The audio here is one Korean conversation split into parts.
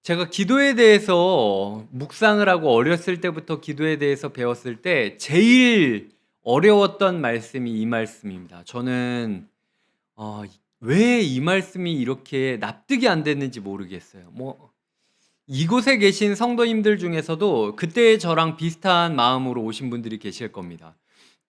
제가 기도에 대해서 묵상을 하고 어렸을 때부터 기도에 대해서 배웠을 때 제일 어려웠던 말씀이 이 말씀입니다. 저는 왜 이 말씀이 이렇게 납득이 안 됐는지 모르겠어요. 이곳에 계신 성도님들 중에서도 그때 저랑 비슷한 마음으로 오신 분들이 계실 겁니다.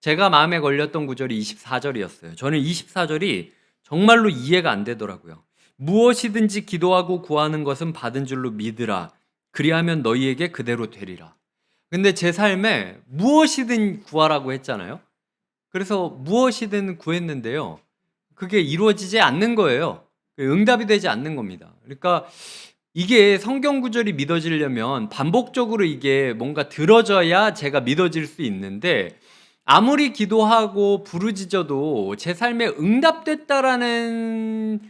제가 마음에 걸렸던 구절이 24절이었어요. 저는 24절이 정말로 이해가 안 되더라고요. 무엇이든지 기도하고 구하는 것은 받은 줄로 믿으라. 그리하면 너희에게 그대로 되리라. 근데 제 삶에 무엇이든 구하라고 했잖아요. 그래서 무엇이든 구했는데요. 그게 이루어지지 않는 거예요. 응답이 되지 않는 겁니다. 그러니까 이게 성경 구절이 믿어지려면 반복적으로 이게 뭔가 들어져야 제가 믿어질 수 있는데, 아무리 기도하고 부르짖어도 제 삶에 응답됐다라는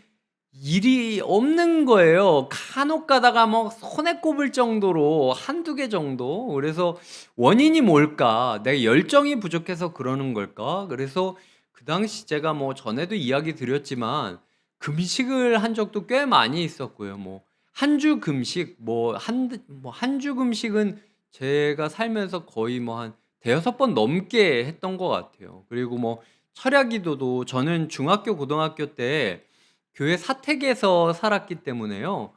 일이 없는 거예요. 간혹 가다가 손에 꼽을 정도로 한두 개 정도. 그래서 원인이 뭘까? 내가 열정이 부족해서 그러는 걸까? 그래서 그 당시 제가 전에도 이야기 드렸지만 금식을 한 적도 꽤 많이 있었고요. 한 주 금식, 한 주 금식은 제가 살면서 거의 한 대여섯 번 넘게 했던 것 같아요. 그리고 철야 기도도 저는 중학교, 고등학교 때 교회 사택에서 살았기 때문에요.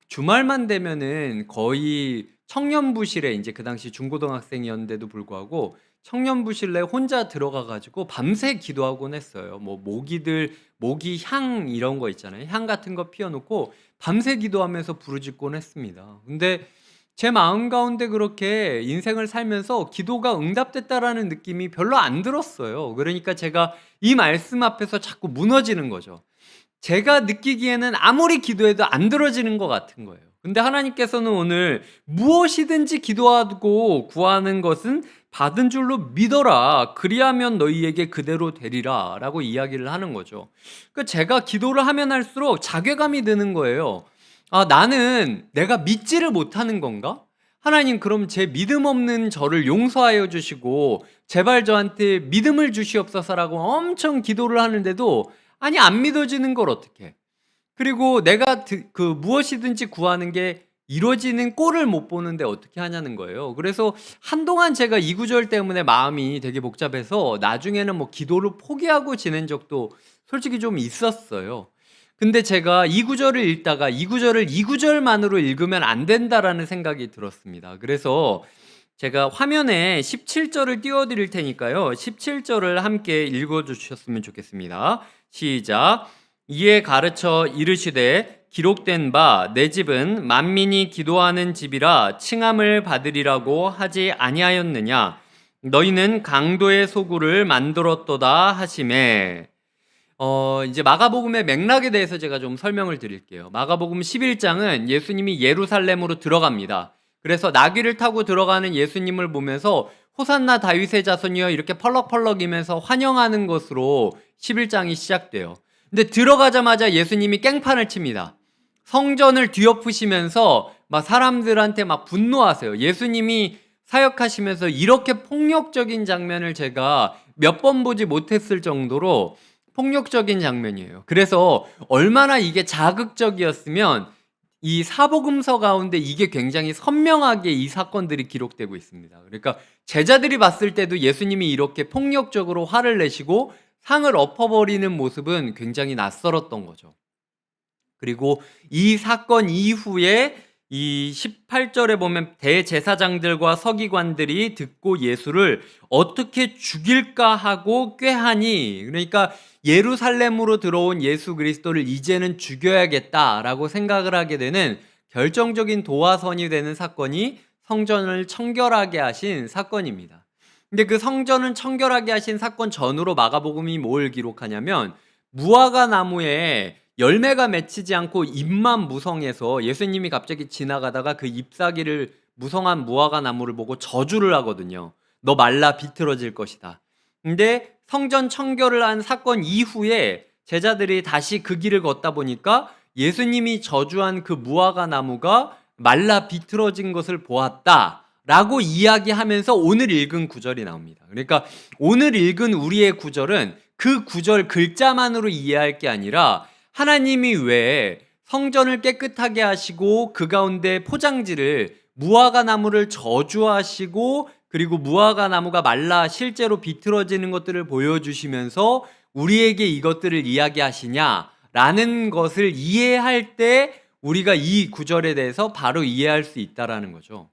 주말만 되면은 거의 청년부실에, 이제 그 당시 중고등학생이었는데도 불구하고 청년부실에 혼자 들어가 가지고 밤새 기도하곤 했어요. 모기 향 이런 거 있잖아요. 향 같은 거 피워 놓고 밤새 기도하면서 부르짖곤 했습니다. 근데 제 마음 가운데 그렇게 인생을 살면서 기도가 응답됐다라는 느낌이 별로 안 들었어요. 그러니까 제가 이 말씀 앞에서 자꾸 무너지는 거죠. 제가 느끼기에는 아무리 기도해도 안 들어지는 것 같은 거예요. 근데 하나님께서는 오늘 무엇이든지 기도하고 구하는 것은 받은 줄로 믿어라. 그리하면 너희에게 그대로 되리라. 라고 이야기를 하는 거죠. 그러니까 제가 기도를 하면 할수록 자괴감이 드는 거예요. 나는 내가 믿지를 못하는 건가? 하나님, 그럼 제 믿음 없는 저를 용서하여 주시고 제발 저한테 믿음을 주시옵소서라고 엄청 기도를 하는데도 아니, 안 믿어지는 걸 어떡해. 그리고 내가 무엇이든지 구하는 게 이루어지는 꼴을 못 보는데 어떻게 하냐는 거예요. 그래서 한동안 제가 이 구절 때문에 마음이 되게 복잡해서 나중에는 기도를 포기하고 지낸 적도 솔직히 좀 있었어요. 근데 제가 이 구절을 읽다가 이 구절을 이 구절만으로 읽으면 안 된다라는 생각이 들었습니다. 그래서 제가 화면에 17절을 띄워드릴 테니까요. 17절을 함께 읽어주셨으면 좋겠습니다. 시작. 이에 가르쳐 이르시되 기록된 바 내 집은 만민이 기도하는 집이라 칭함을 받으리라고 하지 아니하였느냐. 너희는 강도의 소굴을 만들었도다 하시매. 이제 마가복음의 맥락에 대해서 제가 좀 설명을 드릴게요. 마가복음 11장은 예수님이 예루살렘으로 들어갑니다. 그래서 나귀를 타고 들어가는 예수님을 보면서 호산나 다윗의 자손이여 이렇게 펄럭펄럭이면서 환영하는 것으로 11장이 시작돼요. 근데 들어가자마자 예수님이 깽판을 칩니다. 성전을 뒤엎으시면서 사람들한테 분노하세요. 예수님이 사역하시면서 이렇게 폭력적인 장면을 제가 몇 번 보지 못했을 정도로 폭력적인 장면이에요. 그래서 얼마나 이게 자극적이었으면 이 사복음서 가운데 이게 굉장히 선명하게 이 사건들이 기록되고 있습니다. 그러니까 제자들이 봤을 때도 예수님이 이렇게 폭력적으로 화를 내시고 상을 엎어버리는 모습은 굉장히 낯설었던 거죠. 그리고 이 사건 이후에 이 18절에 보면 대제사장들과 서기관들이 듣고 예수를 어떻게 죽일까 하고 꾀하니, 그러니까 예루살렘으로 들어온 예수 그리스도를 이제는 죽여야겠다라고 생각을 하게 되는 결정적인 도화선이 되는 사건이 성전을 청결하게 하신 사건입니다. 근데 그 성전을 청결하게 하신 사건 전후로 마가복음이 뭘 기록하냐면 무화과 나무에 열매가 맺히지 않고 잎만 무성해서 예수님이 갑자기 지나가다가 그 잎사귀를 무성한 무화과 나무를 보고 저주를 하거든요. 너 말라 비틀어질 것이다. 근데 성전 청결을 한 사건 이후에 제자들이 다시 그 길을 걷다 보니까 예수님이 저주한 그 무화과 나무가 말라 비틀어진 것을 보았다라고 이야기하면서 오늘 읽은 구절이 나옵니다. 그러니까 오늘 읽은 우리의 구절은 그 구절 글자만으로 이해할 게 아니라 하나님이 왜 성전을 깨끗하게 하시고 그 가운데 포장지를 무화과 나무를 저주하시고 그리고 무화과 나무가 말라 실제로 비틀어지는 것들을 보여주시면서 우리에게 이것들을 이야기하시냐라는 것을 이해할 때 우리가 이 구절에 대해서 바로 이해할 수 있다라는 거죠.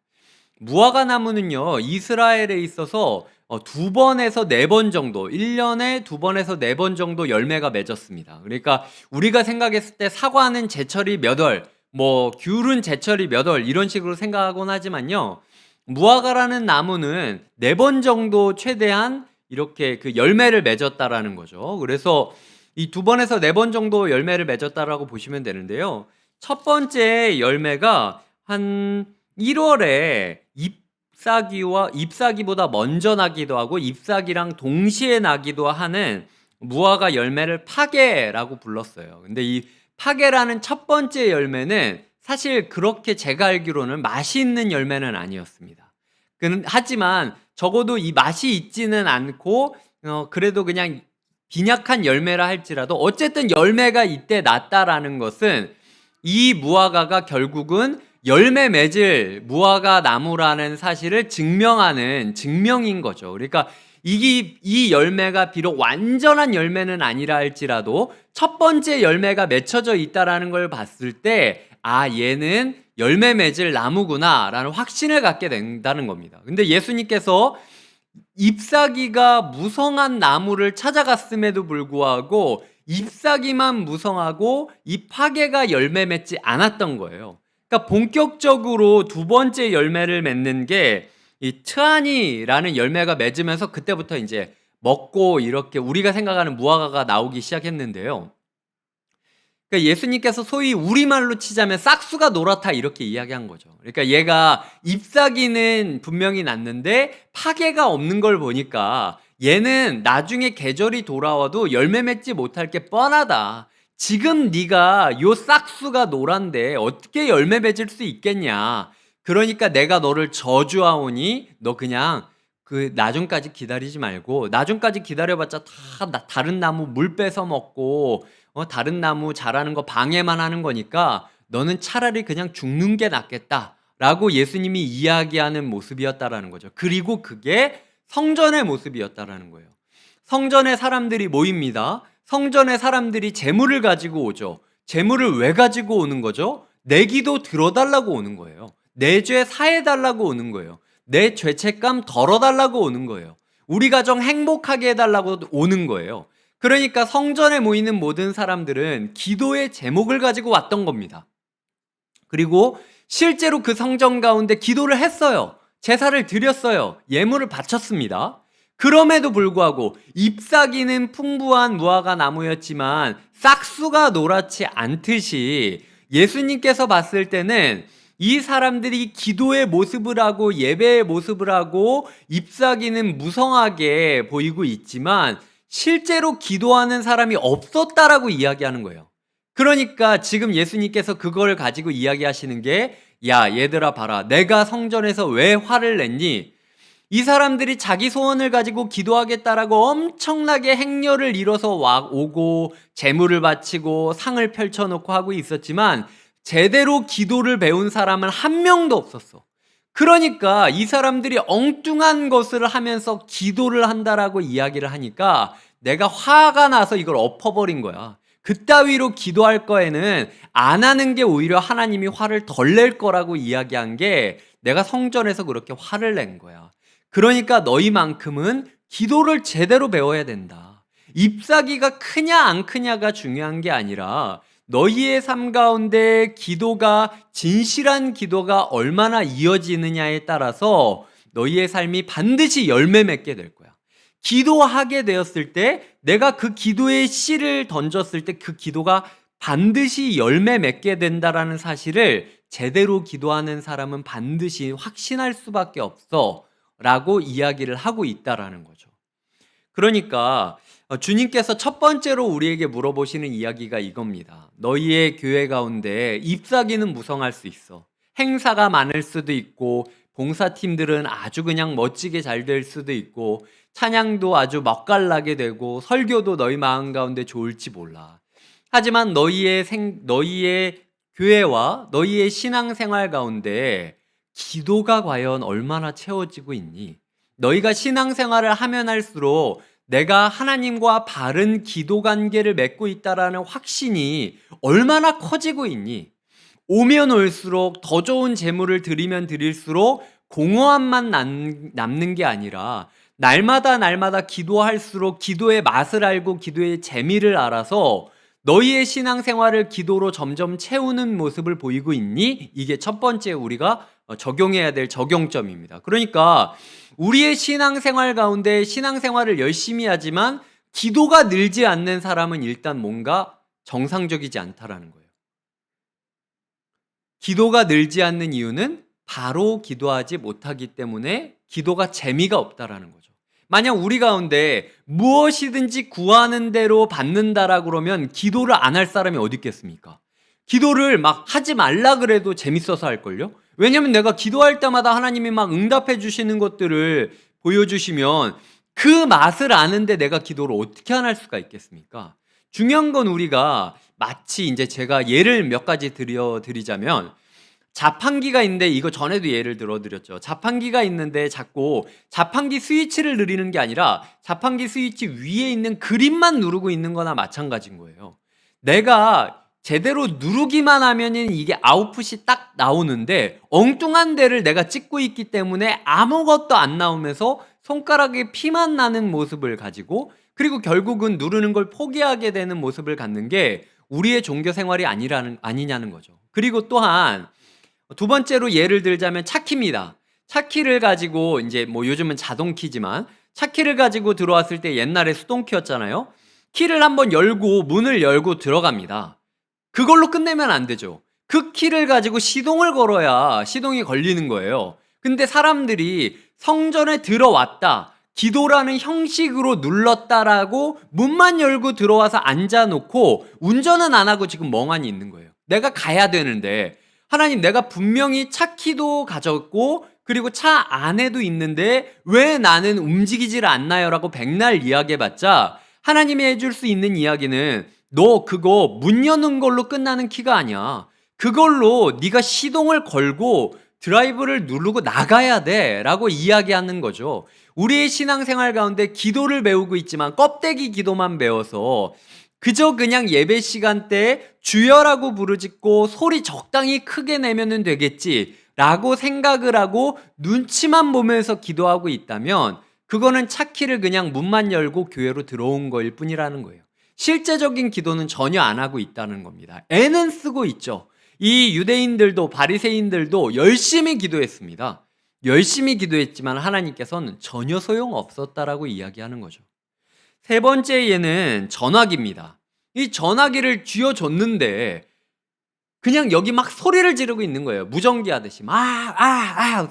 무화과 나무는요, 이스라엘에 있어서 2번에서 4번 정도, 1년에 2번에서 4번 정도 열매가 맺었습니다. 그러니까 우리가 생각했을 때 사과는 제철이 몇 월, 귤은 제철이 몇 월, 이런 식으로 생각하곤 하지만요, 무화과라는 나무는 4번 정도 최대한 이렇게 그 열매를 맺었다라는 거죠. 그래서 이 2번에서 4번 정도 열매를 맺었다라고 보시면 되는데요. 첫 번째 열매가 한 1월에 잎사귀보다 먼저 나기도 하고 잎사귀랑 동시에 나기도 하는 무화과 열매를 파게라고 불렀어요. 근데 이 파게라는 첫 번째 열매는 사실 그렇게 제가 알기로는 맛이 있는 열매는 아니었습니다. 하지만 적어도 이 맛이 있지는 않고 그래도 그냥 빈약한 열매라 할지라도 어쨌든 열매가 이때 났다라는 것은 이 무화과가 결국은 열매 맺을 무화과 나무라는 사실을 증명하는 증명인 거죠. 그러니까 이 열매가 비록 완전한 열매는 아니라 할지라도 첫 번째 열매가 맺혀져 있다라는 걸 봤을 때 얘는 열매 맺을 나무구나 라는 확신을 갖게 된다는 겁니다. 근데 예수님께서 잎사귀가 무성한 나무를 찾아갔음에도 불구하고 잎사귀만 무성하고 이 파게가 열매 맺지 않았던 거예요. 그러니까 본격적으로 2번째 열매를 맺는 게 이 트아니라는 열매가 맺으면서 그때부터 이제 먹고 이렇게 우리가 생각하는 무화과가 나오기 시작했는데요. 그러니까 예수님께서 소위 우리말로 치자면 싹수가 노랗다 이렇게 이야기한 거죠. 그러니까 얘가 잎사귀는 분명히 났는데 파게가 없는 걸 보니까 얘는 나중에 계절이 돌아와도 열매 맺지 못할 게 뻔하다. 지금 네가 요 싹수가 노란데 어떻게 열매 맺을 수 있겠냐. 그러니까 내가 너를 저주하오니 너 그냥 그 나중까지 기다리지 말고 나중까지 기다려봤자 다 다른 나무 물 뺏어 먹고 다른 나무 자라는 거 방해만 하는 거니까 너는 차라리 그냥 죽는 게 낫겠다라고 예수님이 이야기하는 모습이었다라는 거죠. 그리고 그게 성전의 모습이었다라는 거예요. 성전에 사람들이 모입니다. 성전에 사람들이 재물을 가지고 오죠. 재물을 왜 가지고 오는 거죠? 내 기도 들어달라고 오는 거예요. 내 죄 사해달라고 오는 거예요. 내 죄책감 덜어달라고 오는 거예요. 우리 가정 행복하게 해달라고 오는 거예요. 그러니까 성전에 모이는 모든 사람들은 기도의 제목을 가지고 왔던 겁니다. 그리고 실제로 그 성전 가운데 기도를 했어요. 제사를 드렸어요. 예물을 바쳤습니다. 그럼에도 불구하고 잎사귀는 풍부한 무화과 나무였지만 싹수가 노랗지 않듯이 예수님께서 봤을 때는 이 사람들이 기도의 모습을 하고 예배의 모습을 하고 잎사귀는 무성하게 보이고 있지만 실제로 기도하는 사람이 없었다라고 이야기하는 거예요. 그러니까 지금 예수님께서 그걸 가지고 이야기하시는 게 얘들아 봐라. 내가 성전에서 왜 화를 냈니? 이 사람들이 자기 소원을 가지고 기도하겠다라고 엄청나게 행렬을 이뤄서 오고 재물을 바치고 상을 펼쳐놓고 하고 있었지만 제대로 기도를 배운 사람은 한 명도 없었어. 그러니까 이 사람들이 엉뚱한 것을 하면서 기도를 한다라고 이야기를 하니까 내가 화가 나서 이걸 엎어버린 거야. 그따위로 기도할 거에는 안 하는 게 오히려 하나님이 화를 덜 낼 거라고 이야기한 게 내가 성전에서 그렇게 화를 낸 거야. 그러니까 너희만큼은 기도를 제대로 배워야 된다. 잎사귀가 크냐 안 크냐가 중요한 게 아니라 너희의 삶 가운데 기도가 진실한 기도가 얼마나 이어지느냐에 따라서 너희의 삶이 반드시 열매 맺게 될 거야. 기도하게 되었을 때 내가 그 기도의 씨를 던졌을 때 그 기도가 반드시 열매 맺게 된다라는 사실을 제대로 기도하는 사람은 반드시 확신할 수밖에 없어 라고 이야기를 하고 있다라는 거죠. 그러니까 주님께서 첫 번째로 우리에게 물어보시는 이야기가 이겁니다. 너희의 교회 가운데 잎사귀는 무성할 수 있어. 행사가 많을 수도 있고 봉사팀들은 아주 그냥 멋지게 잘 될 수도 있고 찬양도 아주 맛깔나게 되고 설교도 너희 마음 가운데 좋을지 몰라. 하지만 너희의 교회와 너희의 신앙생활 가운데 기도가 과연 얼마나 채워지고 있니? 너희가 신앙생활을 하면 할수록 내가 하나님과 바른 기도 관계를 맺고 있다라는 확신이 얼마나 커지고 있니? 오면 올수록 더 좋은 재물을 드리면 드릴수록 공허함만 남는 게 아니라 날마다 기도할수록 기도의 맛을 알고 기도의 재미를 알아서 너희의 신앙생활을 기도로 점점 채우는 모습을 보이고 있니? 이게 첫 번째 우리가 적용해야 될 적용점입니다. 그러니까 우리의 신앙생활 가운데 신앙생활을 열심히 하지만 기도가 늘지 않는 사람은 일단 뭔가 정상적이지 않다라는 거예요. 기도가 늘지 않는 이유는 바로 기도하지 못하기 때문에 기도가 재미가 없다라는 거죠. 만약 우리 가운데 무엇이든지 구하는 대로 받는다라 그러면 기도를 안 할 사람이 어디 있겠습니까? 기도를 막 하지 말라 그래도 재밌어서 할걸요? 왜냐면 내가 기도할 때마다 하나님이 막 응답해 주시는 것들을 보여주시면 그 맛을 아는데 내가 기도를 어떻게 안 할 수가 있겠습니까? 중요한 건 우리가 마치 이제 제가 예를 몇 가지 드리자면 자판기가 있는데 이거 전에도 예를 들어드렸죠. 자판기가 있는데 자꾸 자판기 스위치를 누르는 게 아니라 자판기 스위치 위에 있는 그림만 누르고 있는 거나 마찬가지인 거예요. 내가 제대로 누르기만 하면은 이게 아웃풋이 딱 나오는데 엉뚱한 데를 내가 찍고 있기 때문에 아무것도 안 나오면서 손가락에 피만 나는 모습을 가지고 그리고 결국은 누르는 걸 포기하게 되는 모습을 갖는 게 우리의 종교 생활이 아니냐는 거죠. 그리고 또한 두 번째로 예를 들자면 차키입니다. 차키를 가지고 이제 뭐 요즘은 자동키지만 차키를 가지고 들어왔을 때 옛날에 수동키였잖아요. 키를 한번 열고 문을 열고 들어갑니다. 그걸로 끝내면 안 되죠. 그 키를 가지고 시동을 걸어야 시동이 걸리는 거예요. 근데 사람들이 성전에 들어왔다, 기도라는 형식으로 눌렀다라고 문만 열고 들어와서 앉아놓고 운전은 안 하고 지금 멍하니 있는 거예요. 내가 가야 되는데 하나님 내가 분명히 차 키도 가졌고 그리고 차 안에도 있는데 왜 나는 움직이질 않나요? 라고 백날 이야기해봤자 하나님이 해줄 수 있는 이야기는 너 그거 문 여는 걸로 끝나는 키가 아니야. 그걸로 네가 시동을 걸고 드라이브를 누르고 나가야 돼 라고 이야기하는 거죠. 우리의 신앙생활 가운데 기도를 배우고 있지만 껍데기 기도만 배워서 그저 그냥 예배 시간 때 주여라고 부르짖고 소리 적당히 크게 내면 되겠지 라고 생각을 하고 눈치만 보면서 기도하고 있다면 그거는 차키를 그냥 문만 열고 교회로 들어온 거일 뿐이라는 거예요. 실제적인 기도는 전혀 안 하고 있다는 겁니다. 애는 쓰고 있죠. 이 유대인들도 바리새인들도 열심히 기도했습니다. 열심히 기도했지만 하나님께서는 전혀 소용없었다라고 이야기하는 거죠. 세 번째 예는 전화기입니다. 이 전화기를 쥐어줬는데 그냥 여기 막 소리를 지르고 있는 거예요. 무전기 하듯이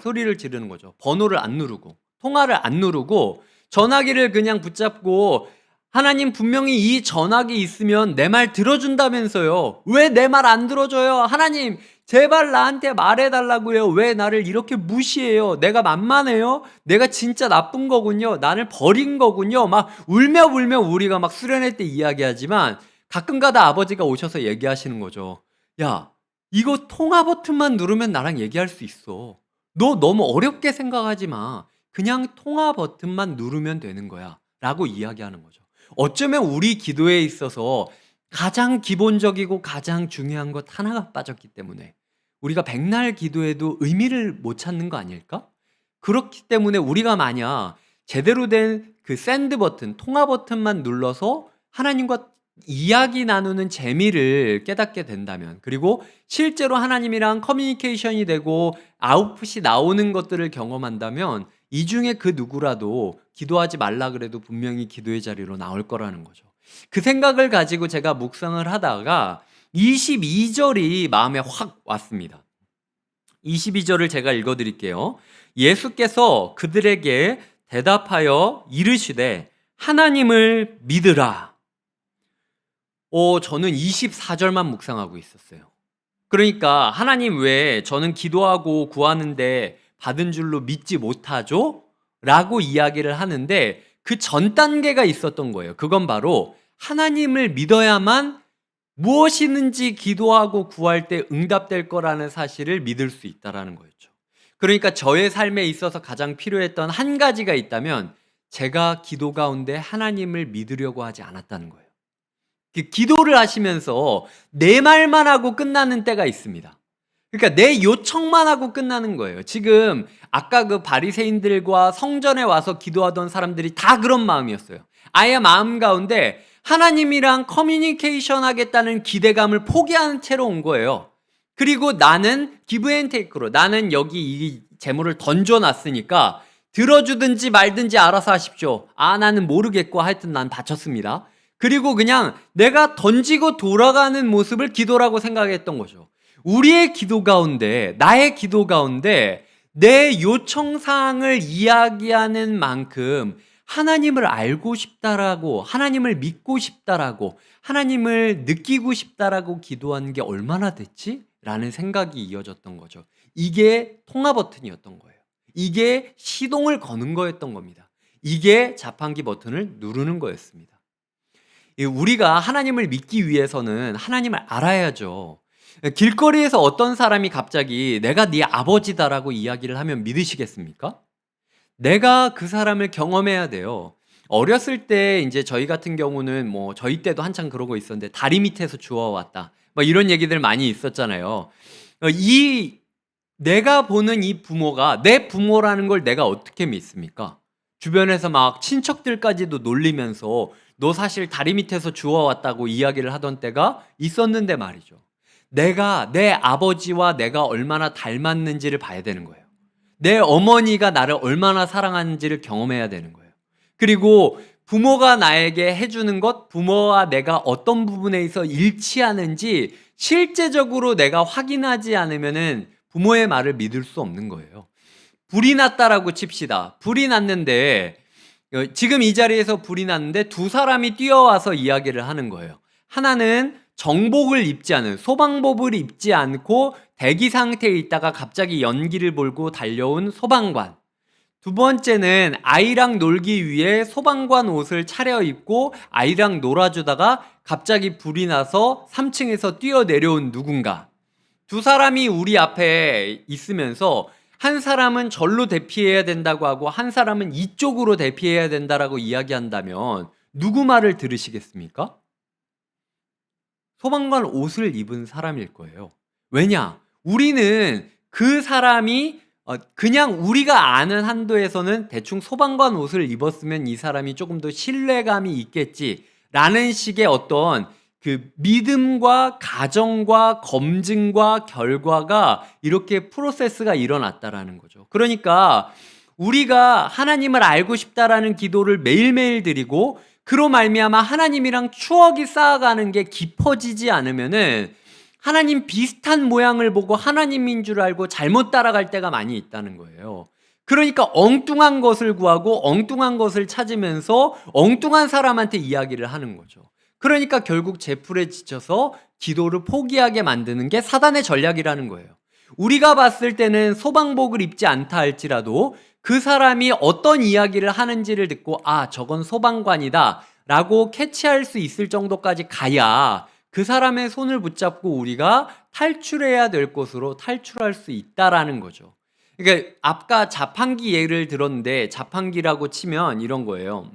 소리를 지르는 거죠. 번호를 안 누르고 통화를 안 누르고 전화기를 그냥 붙잡고 하나님 분명히 이 전화기 있으면 내 말 들어준다면서요. 왜 내 말 안 들어줘요? 하나님 제발 나한테 말해달라고요. 왜 나를 이렇게 무시해요? 내가 만만해요? 내가 진짜 나쁜 거군요. 나를 버린 거군요. 막 울며 우리가 막 수련회 때 이야기하지만 가끔가다 아버지가 오셔서 얘기하시는 거죠. 야, 이거 통화 버튼만 누르면 나랑 얘기할 수 있어. 너 너무 어렵게 생각하지 마. 그냥 통화 버튼만 누르면 되는 거야. 라고 이야기하는 거죠. 어쩌면 우리 기도에 있어서 가장 기본적이고 가장 중요한 것 하나가 빠졌기 때문에 우리가 백날 기도해도 의미를 못 찾는 거 아닐까? 그렇기 때문에 우리가 만약 제대로 된 그 샌드 버튼, 통화 버튼만 눌러서 하나님과 이야기 나누는 재미를 깨닫게 된다면 그리고 실제로 하나님이랑 커뮤니케이션이 되고 아웃풋이 나오는 것들을 경험한다면 이 중에 그 누구라도 기도하지 말라 그래도 분명히 기도의 자리로 나올 거라는 거죠. 그 생각을 가지고 제가 묵상을 하다가 22절이 마음에 확 왔습니다. 22절을 제가 읽어드릴게요. 예수께서 그들에게 대답하여 이르시되 하나님을 믿으라. 저는 24절만 묵상하고 있었어요. 그러니까 하나님 왜 저는 기도하고 구하는데 받은 줄로 믿지 못하죠? 라고 이야기를 하는데 그 전 단계가 있었던 거예요. 그건 바로 하나님을 믿어야만 무엇이든지 기도하고 구할 때 응답될 거라는 사실을 믿을 수 있다라는 거였죠. 그러니까 저의 삶에 있어서 가장 필요했던 한 가지가 있다면 제가 기도 가운데 하나님을 믿으려고 하지 않았다는 거예요. 기도를 하시면서 내 말만 하고 끝나는 때가 있습니다. 그러니까 내 요청만 하고 끝나는 거예요. 지금 아까 그 바리새인들과 성전에 와서 기도하던 사람들이 다 그런 마음이었어요. 아예 마음 가운데 하나님이랑 커뮤니케이션 하겠다는 기대감을 포기한 채로 온 거예요. 그리고 나는 기브 앤 테이크로, 나는 여기 이 재물을 던져놨으니까 들어주든지 말든지 알아서 하십시오. 나는 모르겠고 하여튼 난 바쳤습니다. 그리고 그냥 내가 던지고 돌아가는 모습을 기도라고 생각했던 거죠. 우리의 기도 가운데, 나의 기도 가운데 내 요청사항을 이야기하는 만큼 하나님을 알고 싶다라고, 하나님을 믿고 싶다라고, 하나님을 느끼고 싶다라고 기도한 게 얼마나 됐지? 라는 생각이 이어졌던 거죠. 이게 통화 버튼이었던 거예요. 이게 시동을 거는 거였던 겁니다. 이게 자판기 버튼을 누르는 거였습니다. 우리가 하나님을 믿기 위해서는 하나님을 알아야죠. 길거리에서 어떤 사람이 갑자기 내가 네 아버지다라고 이야기를 하면 믿으시겠습니까? 내가 그 사람을 경험해야 돼요. 어렸을 때 이제 저희 같은 경우는 뭐 저희 때도 한창 그러고 있었는데 다리 밑에서 주워왔다. 뭐 이런 얘기들 많이 있었잖아요. 이 내가 보는 이 부모가 내 부모라는 걸 내가 어떻게 믿습니까? 주변에서 막 친척들까지도 놀리면서 너 사실 다리 밑에서 주워왔다고 이야기를 하던 때가 있었는데 말이죠. 내가 내 아버지와 내가 얼마나 닮았는지를 봐야 되는 거예요. 내 어머니가 나를 얼마나 사랑하는지를 경험해야 되는 거예요. 그리고 부모가 나에게 해주는 것, 부모와 내가 어떤 부분에 있어 일치하는지 실제적으로 내가 확인하지 않으면은 부모의 말을 믿을 수 없는 거예요. 불이 났다라고 칩시다. 불이 났는데 지금 이 자리에서 불이 났는데 두 사람이 뛰어와서 이야기를 하는 거예요. 하나는 정복을 입지 않은, 소방복을 입지 않고 대기 상태에 있다가 갑자기 연기를 몰고 달려온 소방관. 두 번째는 아이랑 놀기 위해 소방관 옷을 차려입고 아이랑 놀아주다가 갑자기 불이 나서 3층에서 뛰어내려온 누군가. 두 사람이 우리 앞에 있으면서 한 사람은 절로 대피해야 된다고 하고 한 사람은 이쪽으로 대피해야 된다라고 이야기한다면 누구 말을 들으시겠습니까? 소방관 옷을 입은 사람일 거예요. 왜냐? 우리는 그 사람이 그냥 우리가 아는 한도에서는 대충 소방관 옷을 입었으면 이 사람이 조금 더 신뢰감이 있겠지라는 식의 어떤 그 믿음과 가정과 검증과 결과가 이렇게 프로세스가 일어났다라는 거죠. 그러니까 우리가 하나님을 알고 싶다라는 기도를 매일매일 드리고 그로 말미암아 하나님이랑 추억이 쌓아가는 게 깊어지지 않으면은 하나님 비슷한 모양을 보고 하나님인 줄 알고 잘못 따라갈 때가 많이 있다는 거예요. 그러니까 엉뚱한 것을 구하고 엉뚱한 것을 찾으면서 엉뚱한 사람한테 이야기를 하는 거죠. 그러니까 결국 제풀에 지쳐서 기도를 포기하게 만드는 게 사단의 전략이라는 거예요. 우리가 봤을 때는 소방복을 입지 않다 할지라도 그 사람이 어떤 이야기를 하는지를 듣고 저건 소방관이다 라고 캐치할 수 있을 정도까지 가야 그 사람의 손을 붙잡고 우리가 탈출해야 될 곳으로 탈출할 수 있다라는 거죠. 그러니까 아까 자판기 예를 들었는데 자판기라고 치면 이런 거예요.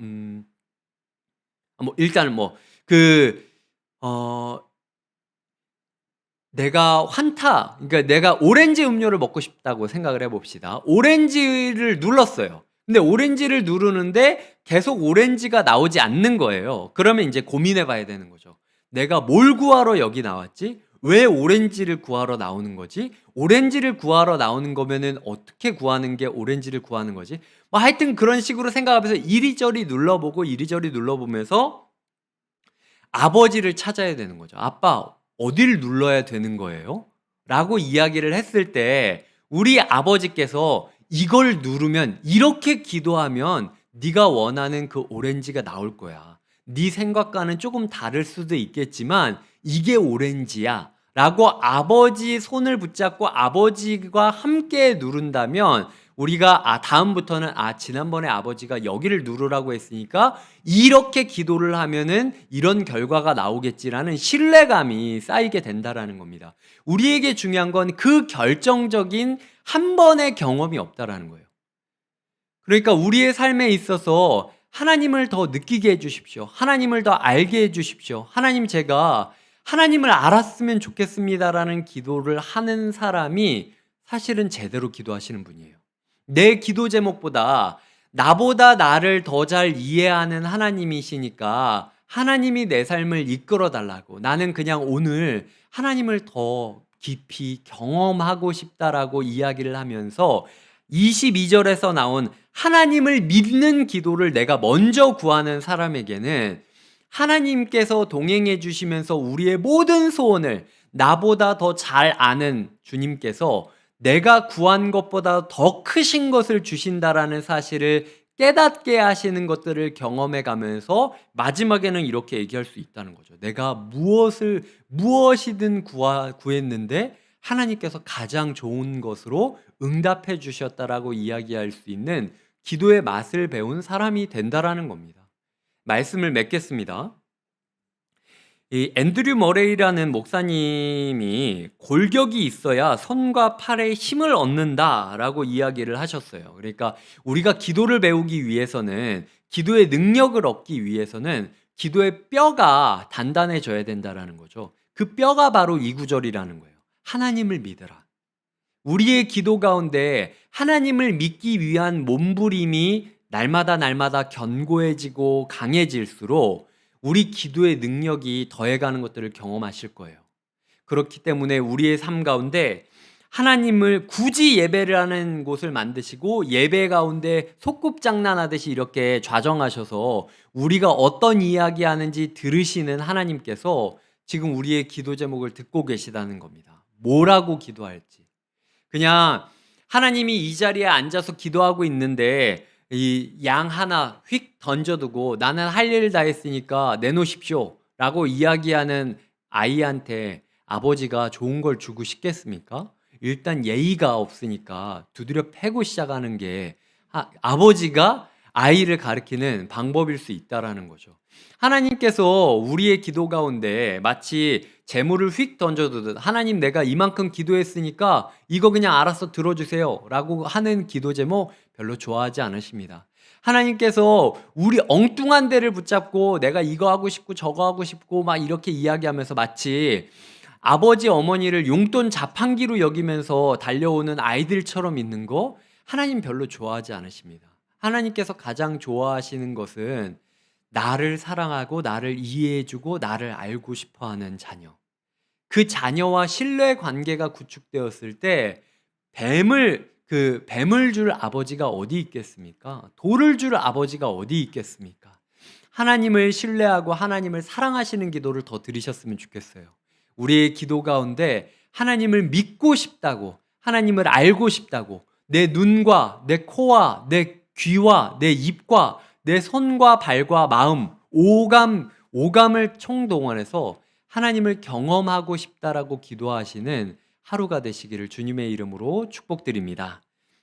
일단은 내가 그러니까 내가 오렌지 음료를 먹고 싶다고 생각을 해봅시다. 오렌지를 눌렀어요. 근데 오렌지를 누르는데 계속 오렌지가 나오지 않는 거예요. 그러면 이제 고민해 봐야 되는 거죠. 내가 뭘 구하러 여기 나왔지? 왜 오렌지를 구하러 나오는 거지? 오렌지를 구하러 나오는 거면은 어떻게 구하는 게 오렌지를 구하는 거지? 하여튼 그런 식으로 생각하면서 이리저리 눌러보고 이리저리 눌러보면서 아버지를 찾아야 되는 거죠. 아빠, 어디를 눌러야 되는 거예요? 라고 이야기를 했을 때 우리 아버지께서 이걸 누르면 이렇게 기도하면 네가 원하는 그 오렌지가 나올 거야. 네 생각과는 조금 다를 수도 있겠지만 이게 오렌지야 라고 아버지 손을 붙잡고 아버지가 함께 누른다면 우리가 다음부터는 지난번에 아버지가 여기를 누르라고 했으니까 이렇게 기도를 하면은 이런 결과가 나오겠지라는 신뢰감이 쌓이게 된다라는 겁니다. 우리에게 중요한 건 그 결정적인 한 번의 경험이 없다라는 거예요. 그러니까 우리의 삶에 있어서 하나님을 더 느끼게 해 주십시오. 하나님을 더 알게 해 주십시오. 하나님, 제가 하나님을 알았으면 좋겠습니다라는 기도를 하는 사람이 사실은 제대로 기도하시는 분이에요. 내 기도 제목보다 나보다 나를 더 잘 이해하는 하나님이시니까 하나님이 내 삶을 이끌어 달라고, 나는 그냥 오늘 하나님을 더 깊이 경험하고 싶다라고 이야기를 하면서 22절에서 나온 하나님을 믿는 기도를 내가 먼저 구하는 사람에게는 하나님께서 동행해 주시면서 우리의 모든 소원을 나보다 더 잘 아는 주님께서 내가 구한 것보다 더 크신 것을 주신다라는 사실을 깨닫게 하시는 것들을 경험해 가면서 마지막에는 이렇게 얘기할 수 있다는 거죠. 내가 무엇이든 구했는데 하나님께서 가장 좋은 것으로 응답해 주셨다라고 이야기할 수 있는 기도의 맛을 배운 사람이 된다라는 겁니다. 말씀을 맺겠습니다. 이 앤드류 머레이라는 목사님이 골격이 있어야 손과 팔에 힘을 얻는다라고 이야기를 하셨어요. 그러니까 우리가 기도를 배우기 위해서는, 기도의 능력을 얻기 위해서는 기도의 뼈가 단단해져야 된다라는 거죠. 그 뼈가 바로 이 구절이라는 거예요. 하나님을 믿으라. 우리의 기도 가운데 하나님을 믿기 위한 몸부림이 날마다 견고해지고 강해질수록 우리 기도의 능력이 더해가는 것들을 경험하실 거예요. 그렇기 때문에 우리의 삶 가운데 하나님을 굳이 예배를 하는 곳을 만드시고 예배 가운데 소꿉장난하듯이 이렇게 좌정하셔서 우리가 어떤 이야기하는지 들으시는 하나님께서 지금 우리의 기도 제목을 듣고 계시다는 겁니다. 뭐라고 기도할지. 그냥 하나님이 이 자리에 앉아서 기도하고 있는데 이 양 하나 휙 던져두고 나는 할 일을 다 했으니까 내놓으십시오 라고 이야기하는 아이한테 아버지가 좋은 걸 주고 싶겠습니까? 일단 예의가 없으니까 두드려 패고 시작하는 게 아버지가 아이를 가리키는 방법일 수 있다라는 거죠. 하나님께서 우리의 기도 가운데 마치 재물을 휙 던져두듯 하나님, 내가 이만큼 기도했으니까 이거 그냥 알아서 들어주세요 라고 하는 기도 제목 별로 좋아하지 않으십니다. 하나님께서 우리 엉뚱한 데를 붙잡고 내가 이거 하고 싶고 저거 하고 싶고 막 이렇게 이야기하면서 마치 아버지 어머니를 용돈 자판기로 여기면서 달려오는 아이들처럼 있는 거 하나님 별로 좋아하지 않으십니다. 하나님께서 가장 좋아하시는 것은 나를 사랑하고 나를 이해해주고 나를 알고 싶어하는 자녀. 그 자녀와 신뢰 관계가 구축되었을 때 뱀을 줄 아버지가 어디 있겠습니까? 돌을 줄 아버지가 어디 있겠습니까? 하나님을 신뢰하고 하나님을 사랑하시는 기도를 더 드리셨으면 좋겠어요. 우리의 기도 가운데 하나님을 믿고 싶다고, 하나님을 알고 싶다고, 내 눈과 내 코와 내 귀와 내 입과 내 손과 발과 마음, 오감을 총동원해서 하나님을 경험하고 싶다라고 기도하시는 하루가 되시기를 주님의 이름으로 축복드립니다.